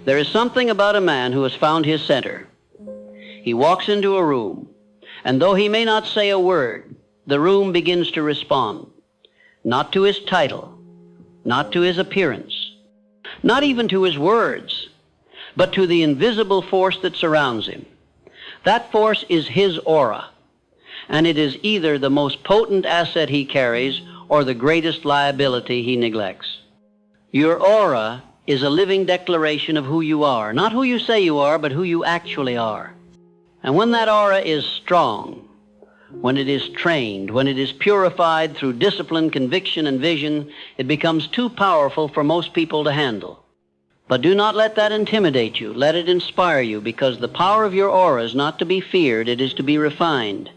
There is something about a man who has found his center. He walks into a room, and though he may not say a word, the room begins to respond, not to his title, not to his appearance, not even to his words, but to the invisible force that surrounds him. That force is his aura, and it is either the most potent asset he carries or the greatest liability he neglects. Your aura is a living declaration of who you are, not who you say you are, but who you actually are. And when that aura is strong, when it is trained, when it is purified through discipline, conviction, and vision, it becomes too powerful for most people to handle. But do not let that intimidate you. Let it inspire you, because the power of your aura is not to be feared, it is to be refined.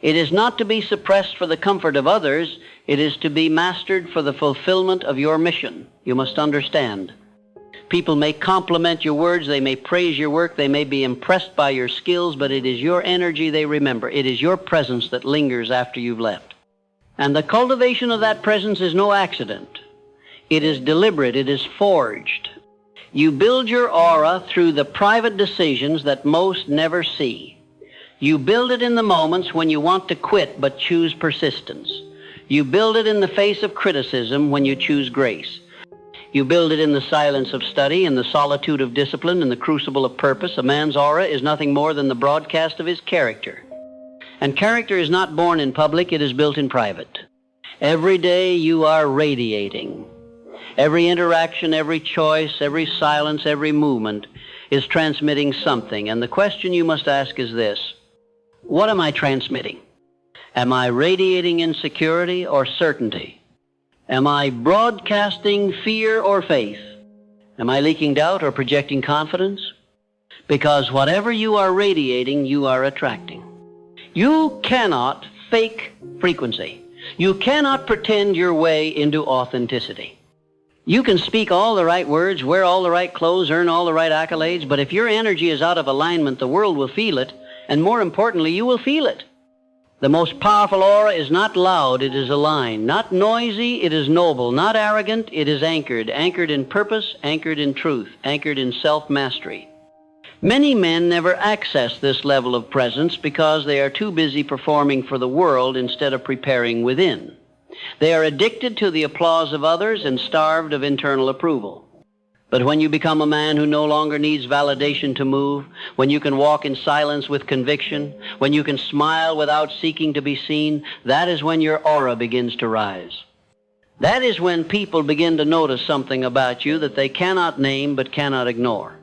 It is not to be suppressed for the comfort of others, it is to be mastered for the fulfillment of your mission. You must understand. People may compliment your words, they may praise your work, they may be impressed by your skills, but it is your energy they remember. It is your presence that lingers after you've left. And the cultivation of that presence is no accident. It is deliberate, it is forged. You build your aura through the private decisions that most never see. You build it in the moments when you want to quit but choose persistence. You build it in the face of criticism when you choose grace. You build it in the silence of study, in the solitude of discipline, in the crucible of purpose. A man's aura is nothing more than the broadcast of his character. And character is not born in public, it is built in private. Every day you are radiating. Every interaction, every choice, every silence, every movement is transmitting something. And the question you must ask is this: what am I transmitting? Am I radiating insecurity or certainty? Am I broadcasting fear or faith? Am I leaking doubt or projecting confidence? Because whatever you are radiating, you are attracting. You cannot fake frequency. You cannot pretend your way into authenticity. You can speak all the right words, wear all the right clothes, earn all the right accolades, but if your energy is out of alignment, the world will feel it, and more importantly, you will feel it. The most powerful aura is not loud, it is aligned. Not noisy, it is noble. Not arrogant, it is anchored. Anchored in purpose, anchored in truth, anchored in self-mastery. Many men never access this level of presence because they are too busy performing for the world instead of preparing within. They are addicted to the applause of others and starved of internal approval. But when you become a man who no longer needs validation to move, when you can walk in silence with conviction, when you can smile without seeking to be seen, that is when your aura begins to rise. That is when people begin to notice something about you that they cannot name but cannot ignore.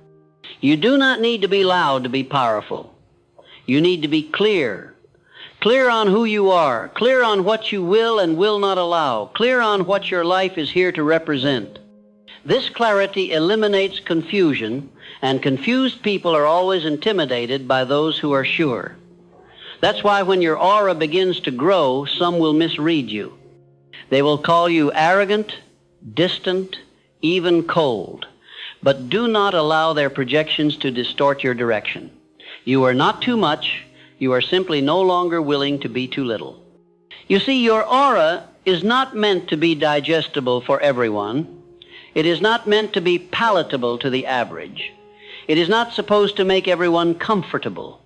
You do not need to be loud to be powerful. You need to be clear. Clear on who you are, clear on what you will and will not allow, clear on what your life is here to represent. This clarity eliminates confusion, and confused people are always intimidated by those who are sure. That's why when your aura begins to grow, some will misread you. They will call you arrogant, distant, even cold. But do not allow their projections to distort your direction. You are not too much. You are simply no longer willing to be too little. You see, your aura is not meant to be digestible for everyone. It is not meant to be palatable to the average. It is not supposed to make everyone comfortable.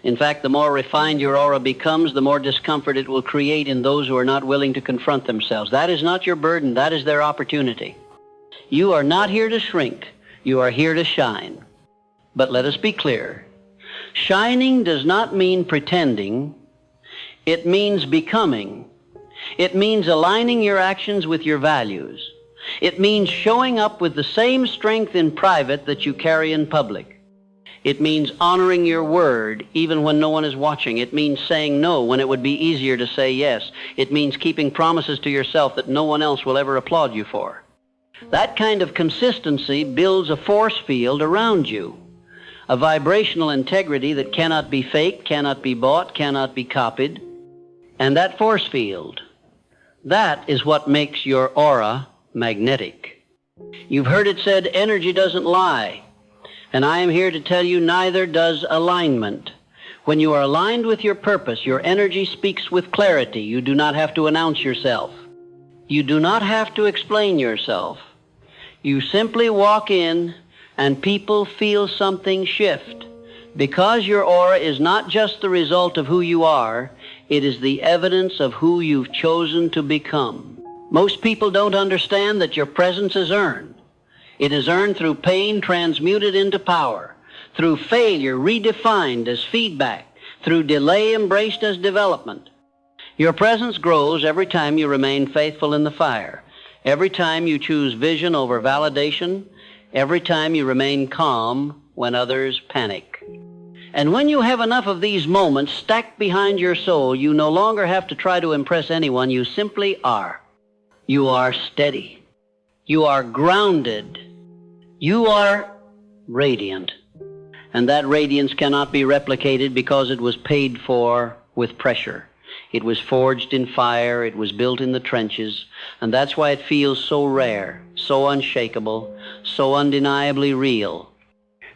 In fact, the more refined your aura becomes, the more discomfort it will create in those who are not willing to confront themselves. That is not your burden. That is their opportunity. You are not here to shrink. You are here to shine. But let us be clear. Shining does not mean pretending. It means becoming. It means aligning your actions with your values. It means showing up with the same strength in private that you carry in public. It means honoring your word even when no one is watching. It means saying no when it would be easier to say yes. It means keeping promises to yourself that no one else will ever applaud you for. That kind of consistency builds a force field around you, a vibrational integrity that cannot be faked, cannot be bought, cannot be copied. And that force field, that is what makes your aura magnetic. You've heard it said, energy doesn't lie. And I am here to tell you neither does alignment. When you are aligned with your purpose, your energy speaks with clarity. You do not have to announce yourself. You do not have to explain yourself. You simply walk in and people feel something shift. Because your aura is not just the result of who you are, it is the evidence of who you've chosen to become. Most people don't understand that your presence is earned. It is earned through pain transmuted into power, through failure redefined as feedback, through delay embraced as development. Your presence grows every time you remain faithful in the fire, every time you choose vision over validation, every time you remain calm when others panic. And when you have enough of these moments stacked behind your soul, you no longer have to try to impress anyone. You simply are. You are steady. You are grounded. You are radiant. And that radiance cannot be replicated because it was paid for with pressure. It was forged in fire. It was built in the trenches. And that's why it feels so rare, so unshakable, so undeniably real.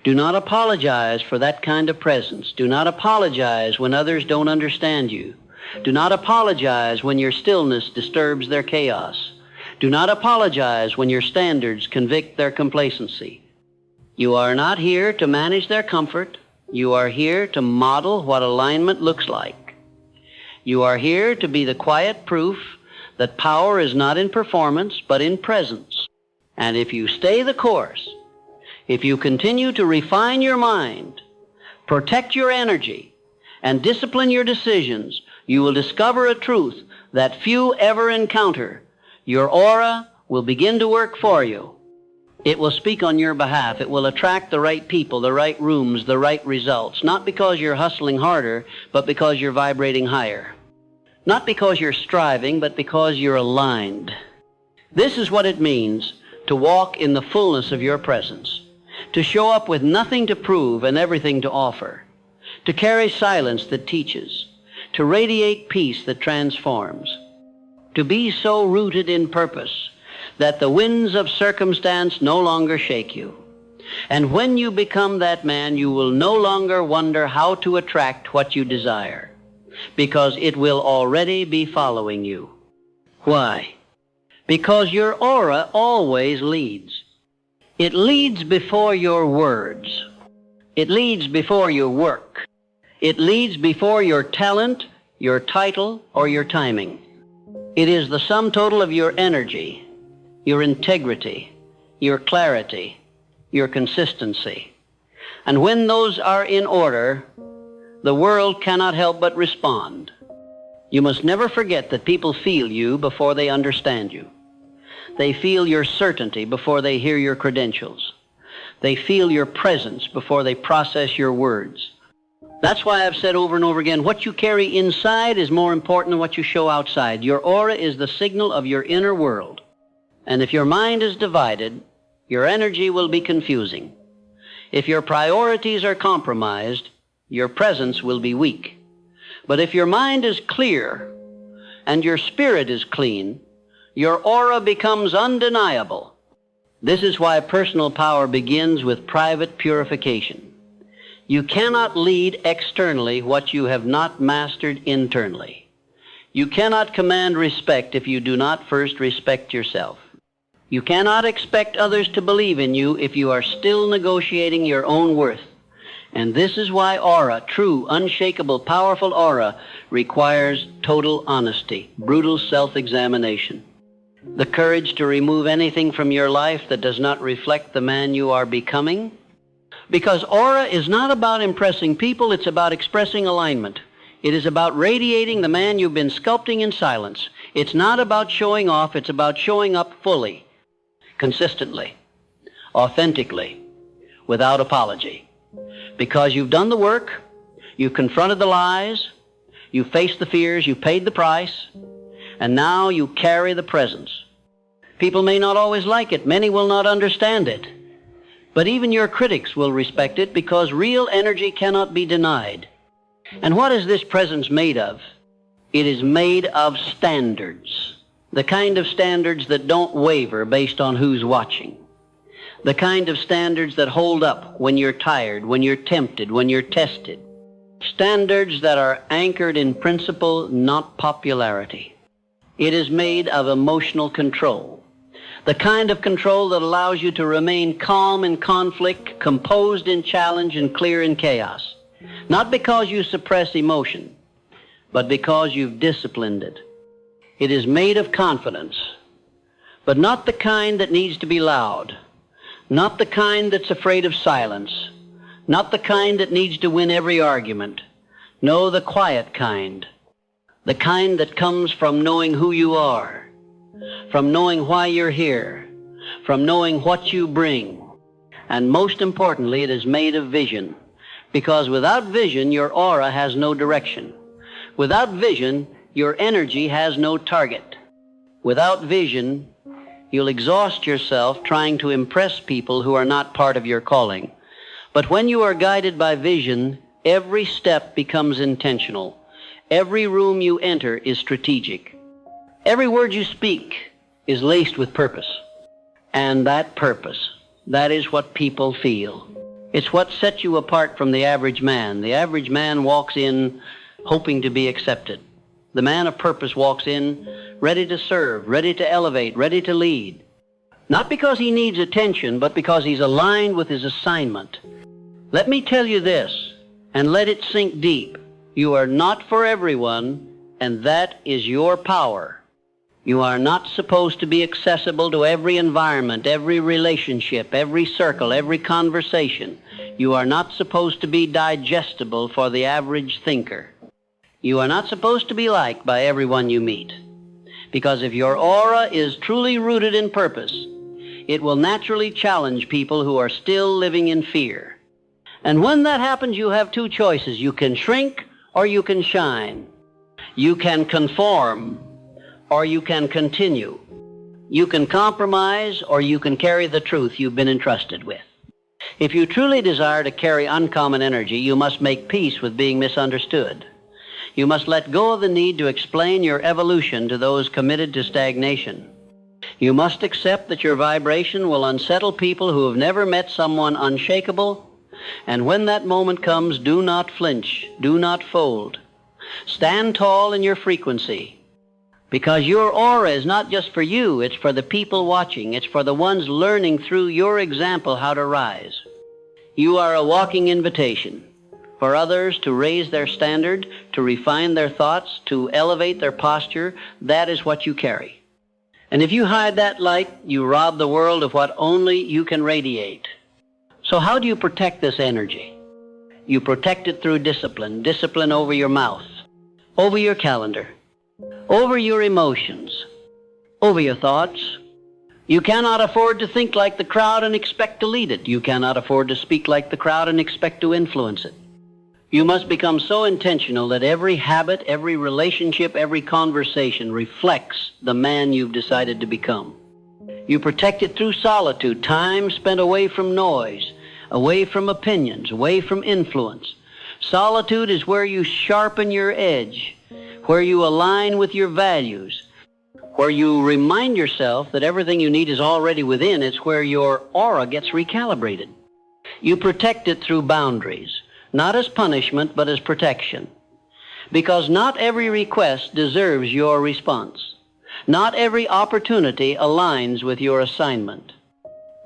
Do not apologize for that kind of presence. Do not apologize when others don't understand you. Do not apologize when your stillness disturbs their chaos. Do not apologize when your standards convict their complacency. You are not here to manage their comfort. You are here to model what alignment looks like. You are here to be the quiet proof that power is not in performance, but in presence. And if you stay the course, if you continue to refine your mind, protect your energy, and discipline your decisions, you will discover a truth that few ever encounter. Your aura will begin to work for you. It will speak on your behalf. It will attract the right people, the right rooms, the right results, not because you're hustling harder, but because you're vibrating higher. Not because you're striving, but because you're aligned. This is what it means to walk in the fullness of your presence. To show up with nothing to prove and everything to offer, to carry silence that teaches, to radiate peace that transforms, to be so rooted in purpose that the winds of circumstance no longer shake you. And when you become that man, you will no longer wonder how to attract what you desire, because it will already be following you. Why? Because your aura always leads. It leads before your words. It leads before your work. It leads before your talent, your title, or your timing. It is the sum total of your energy, your integrity, your clarity, your consistency. And when those are in order, the world cannot help but respond. You must never forget that people feel you before they understand you. They feel your certainty before they hear your credentials. They feel your presence before they process your words. That's why I've said over and over again, what you carry inside is more important than what you show outside. Your aura is the signal of your inner world. And if your mind is divided, your energy will be confusing. If your priorities are compromised, your presence will be weak. But if your mind is clear and your spirit is clean, your aura becomes undeniable. This is why personal power begins with private purification. You cannot lead externally what you have not mastered internally. You cannot command respect if you do not first respect yourself. You cannot expect others to believe in you if you are still negotiating your own worth. And this is why aura, true, unshakable, powerful aura, requires total honesty, brutal self-examination. The courage to remove anything from your life that does not reflect the man you are becoming. Because aura is not about impressing people, it's about expressing alignment. It is about radiating the man you've been sculpting in silence. It's not about showing off, it's about showing up fully, consistently, authentically, without apology. Because you've done the work, you've confronted the lies, you've faced the fears, you've paid the price, and now you carry the presence. People may not always like it, many will not understand it, but even your critics will respect it because real energy cannot be denied. And what is this presence made of? It is made of standards, the kind of standards that don't waver based on who's watching, the kind of standards that hold up when you're tired, when you're tempted, when you're tested, standards that are anchored in principle, not popularity. It is made of emotional control, The kind of control that allows you to remain calm in conflict, composed in challenge, and clear in chaos. Not because you suppress emotion, but because you've disciplined it. It is made of confidence, but not the kind that needs to be loud, not the kind that's afraid of silence, not the kind that needs to win every argument. No, the quiet kind, the kind that comes from knowing who you are, from knowing why you're here, from knowing what you bring. And most importantly, it is made of vision, because without vision, your aura has no direction. Without vision, your energy has no target. Without vision, you'll exhaust yourself trying to impress people who are not part of your calling. But when you are guided by vision, every step becomes intentional. Every room you enter is strategic. Every word you speak is laced with purpose. And that purpose, that is what people feel. It's what sets you apart from the average man. The average man walks in hoping to be accepted. The man of purpose walks in ready to serve, ready to elevate, ready to lead. Not because he needs attention, but because he's aligned with his assignment. Let me tell you this, and let it sink deep. You are not for everyone, and that is your power. You are not supposed to be accessible to every environment, every relationship, every circle, every conversation. You are not supposed to be digestible for the average thinker. You are not supposed to be liked by everyone you meet. Because if your aura is truly rooted in purpose, it will naturally challenge people who are still living in fear. And when that happens, you have two choices. You can shrink or you can shine. You can conform or you can continue. You can compromise or you can carry the truth you've been entrusted with. If you truly desire to carry uncommon energy, you must make peace with being misunderstood. You must let go of the need to explain your evolution to those committed to stagnation. You must accept that your vibration will unsettle people who have never met someone unshakable. And when that moment comes, do not flinch, do not fold. Stand tall in your frequency, because your aura is not just for you, it's for the people watching. It's for the ones learning through your example how to rise. You are a walking invitation for others to raise their standard, to refine their thoughts, to elevate their posture. That is what you carry. And if you hide that light, you rob the world of what only you can radiate. So how do you protect this energy? You protect it through discipline. Discipline over your mouth, over your calendar, over your emotions, over your thoughts. You cannot afford to think like the crowd and expect to lead it. You cannot afford to speak like the crowd and expect to influence it. You must become so intentional that every habit, every relationship, every conversation reflects the man you've decided to become. You protect it through solitude, time spent away from noise, away from opinions, away from influence. Solitude is where you sharpen your edge, where you align with your values, where you remind yourself that everything you need is already within. It's where your aura gets recalibrated. You protect it through boundaries, not as punishment, but as protection. Because not every request deserves your response. Not every opportunity aligns with your assignment.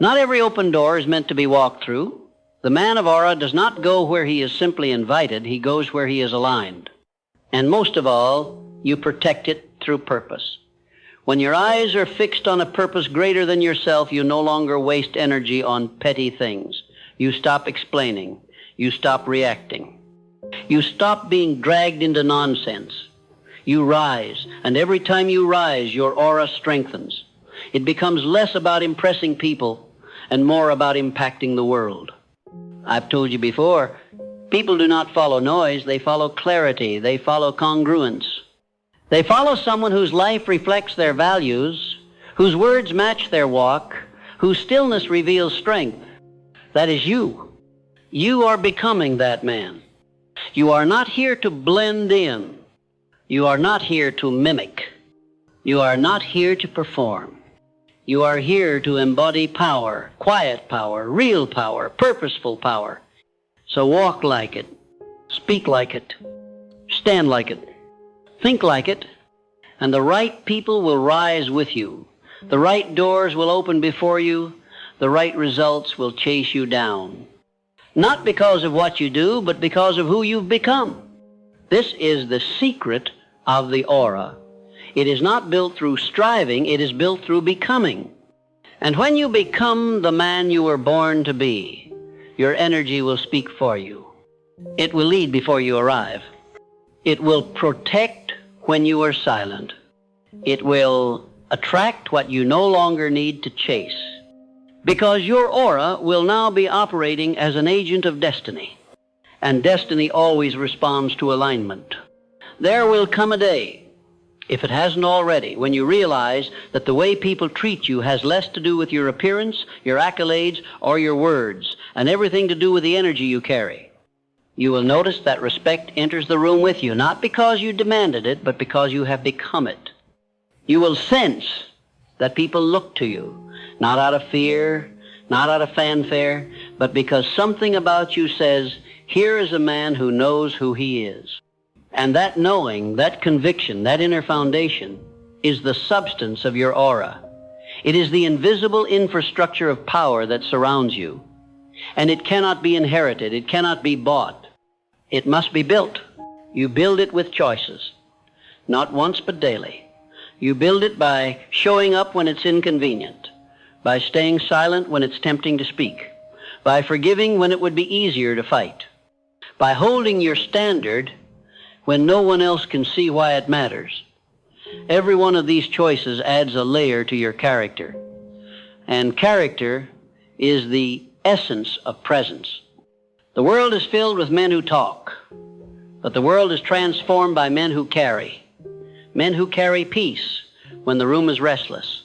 Not every open door is meant to be walked through. The man of aura does not go where he is simply invited. He goes where he is aligned. And most of all, you protect it through purpose. When your eyes are fixed on a purpose greater than yourself, you no longer waste energy on petty things. You stop explaining. You stop reacting. You stop being dragged into nonsense. You rise, and every time you rise, your aura strengthens. It becomes less about impressing people and more about impacting the world. I've told you before, people do not follow noise, they follow clarity, they follow congruence. They follow someone whose life reflects their values, whose words match their walk, whose stillness reveals strength. That is you. You are becoming that man. You are not here to blend in. You are not here to mimic. You are not here to perform. You are here to embody power, quiet power, real power, purposeful power. So walk like it, speak like it, stand like it, think like it, and the right people will rise with you. The right doors will open before you. The right results will chase you down. Not because of what you do, but because of who you've become. This is the secret of the aura. It is not built through striving, it is built through becoming. And when you become the man you were born to be, your energy will speak for you. It will lead before you arrive. It will protect when you are silent. It will attract what you no longer need to chase. Because your aura will now be operating as an agent of destiny. And destiny always responds to alignment. There will come a day, if it hasn't already, when you realize that the way people treat you has less to do with your appearance, your accolades, or your words, and everything to do with the energy you carry. You will notice that respect enters the room with you, not because you demanded it, but because you have become it. You will sense that people look to you, not out of fear, not out of fanfare, but because something about you says, here is a man who knows who he is. And that knowing, that conviction, that inner foundation is the substance of your aura. It is the invisible infrastructure of power that surrounds you. And it cannot be inherited. It cannot be bought. It must be built. You build it with choices. Not once, but daily. You build it by showing up when it's inconvenient, by staying silent when it's tempting to speak, by forgiving when it would be easier to fight, by holding your standard when no one else can see why it matters. Every one of these choices adds a layer to your character. And character is the essence of presence. The world is filled with men who talk, but the world is transformed by men who carry. Men who carry peace when the room is restless.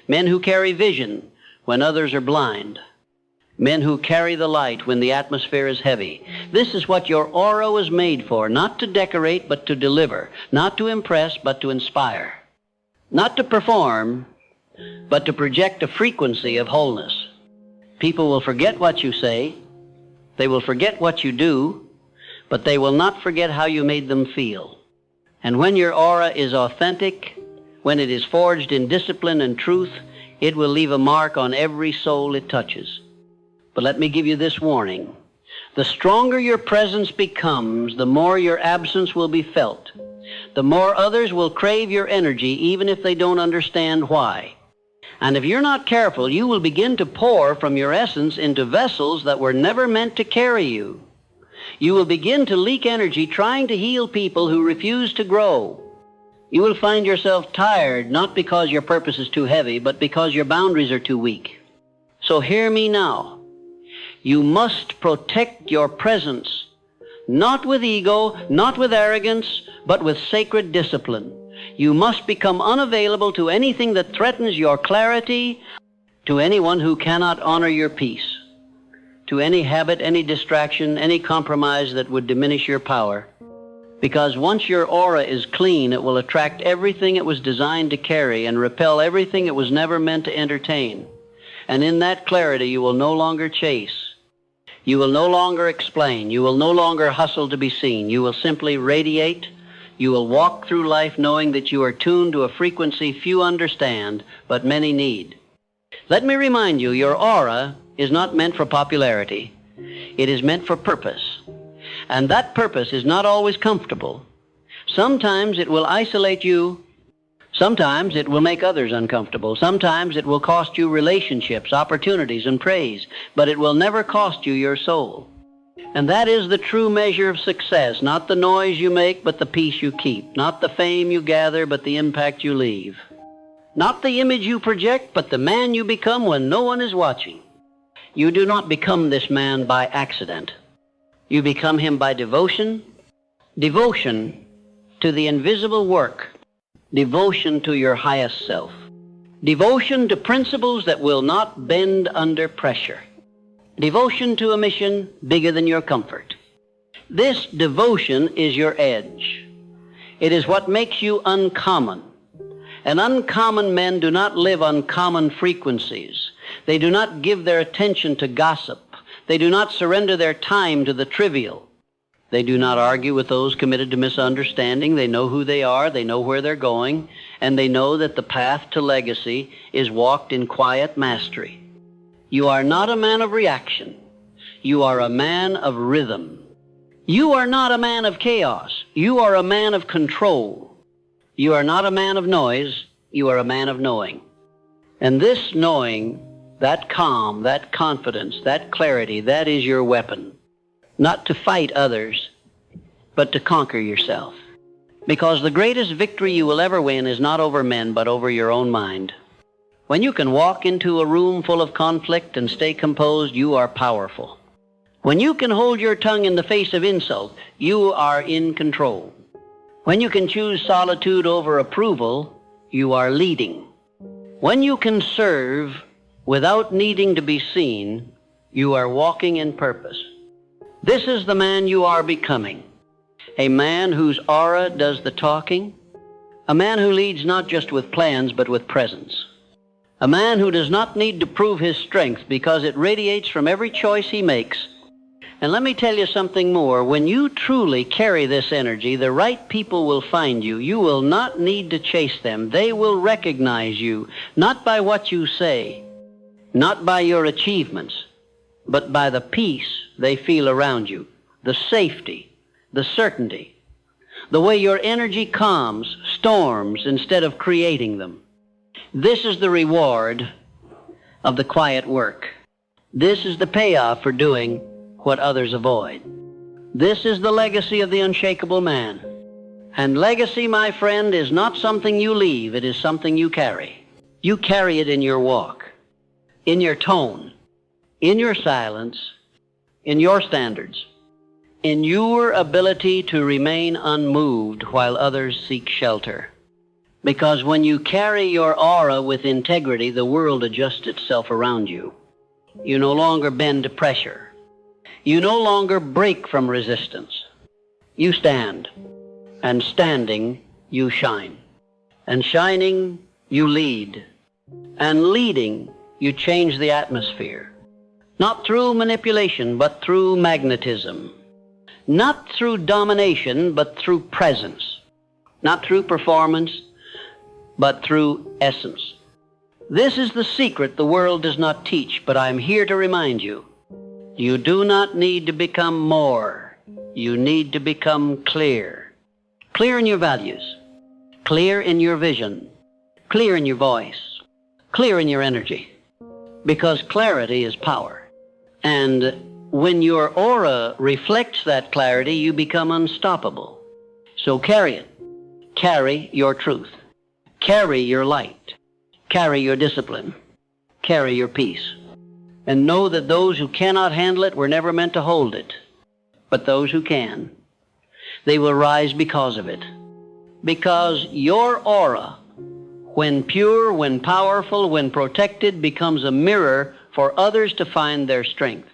Men who carry vision when others are blind. Men who carry the light when the atmosphere is heavy. This is what your aura was made for, not to decorate, but to deliver, not to impress, but to inspire, not to perform, but to project a frequency of wholeness. People will forget what you say, they will forget what you do, but they will not forget how you made them feel. And when your aura is authentic, when it is forged in discipline and truth, it will leave a mark on every soul it touches. But let me give you this warning. The stronger your presence becomes, the more your absence will be felt. The more others will crave your energy, even if they don't understand why. And if you're not careful, you will begin to pour from your essence into vessels that were never meant to carry you. You will begin to leak energy trying to heal people who refuse to grow. You will find yourself tired, not because your purpose is too heavy, but because your boundaries are too weak. So hear me now. You must protect your presence, not with ego, not with arrogance, but with sacred discipline. You must become unavailable to anything that threatens your clarity, to anyone who cannot honor your peace, to any habit, any distraction, any compromise that would diminish your power. Because once your aura is clean, it will attract everything it was designed to carry and repel everything it was never meant to entertain. And in that clarity, you will no longer chase. You will no longer explain. You will no longer hustle to be seen. You will simply radiate. You will walk through life knowing that you are tuned to a frequency few understand, but many need. Let me remind you, your aura is not meant for popularity. It is meant for purpose. And that purpose is not always comfortable. Sometimes it will isolate you. Sometimes it will make others uncomfortable. Sometimes it will cost you relationships, opportunities, and praise. But it will never cost you your soul. And that is the true measure of success. Not the noise you make, but the peace you keep. Not the fame you gather, but the impact you leave. Not the image you project, but the man you become when no one is watching. You do not become this man by accident. You become him by devotion. Devotion to the invisible work. Devotion to your highest self. Devotion to principles that will not bend under pressure. Devotion to a mission bigger than your comfort. This devotion is your edge. It is what makes you uncommon. And uncommon men do not live on common frequencies. They do not give their attention to gossip. They do not surrender their time to the trivial. They do not argue with those committed to misunderstanding. They know who they are. They know where they're going. and they know that the path to legacy is walked in quiet mastery. You are not a man of reaction. You are a man of rhythm. You are not a man of chaos. You are a man of control. You are not a man of noise. You are a man of knowing. And this knowing, that calm, that confidence, that clarity, that is your weapon. Not to fight others, but to conquer yourself. Because the greatest victory you will ever win is not over men, but over your own mind. When you can walk into a room full of conflict and stay composed, you are powerful. When you can hold your tongue in the face of insult, you are in control. When you can choose solitude over approval, you are leading. When you can serve without needing to be seen, you are walking in purpose. This is the man you are becoming. A man whose aura does the talking. A man who leads not just with plans, but with presence. A man who does not need to prove his strength because it radiates from every choice he makes. And let me tell you something more. When you truly carry this energy, the right people will find you. You will not need to chase them. They will recognize you, not by what you say, not by your achievements, but by the peace they feel around you, the safety, the certainty, the way your energy calms storms instead of creating them. This is the reward of the quiet work. This is the payoff for doing what others avoid. This is the legacy of the unshakable man. And legacy, my friend, is not something you leave. It is something you carry. You carry it in your walk, in your tone, in your silence, in your standards, in your ability to remain unmoved while others seek shelter. Because when you carry your aura with integrity, the world adjusts itself around you. You no longer bend to pressure. You no longer break from resistance. You stand, and standing, you shine. And shining, you lead. And leading, you change the atmosphere. Not through manipulation, but through magnetism. Not through domination, but through presence. Not through performance, but through essence. This is the secret the world does not teach, but I'm here to remind you. You do not need to become more. You need to become clear. Clear in your values. Clear in your vision. Clear in your voice. Clear in your energy. Because clarity is power. And when your aura reflects that clarity, you become unstoppable. So carry it. Carry your truth. Carry your light. Carry your discipline. Carry your peace. And know that those who cannot handle it were never meant to hold it. But those who can, they will rise because of it. Because your aura, when pure, when powerful, when protected, becomes a mirror for others to find their strength.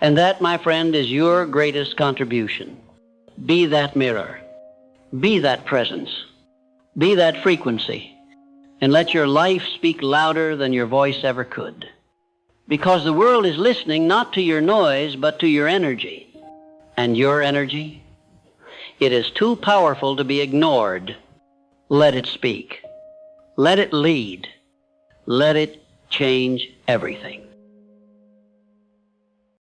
And that, my friend, is your greatest contribution. Be that mirror. Be that presence. Be that frequency. And let your life speak louder than your voice ever could. Because the world is listening not to your noise, but to your energy. And your energy, it is too powerful to be ignored. Let it speak. Let it lead. Let it change everything.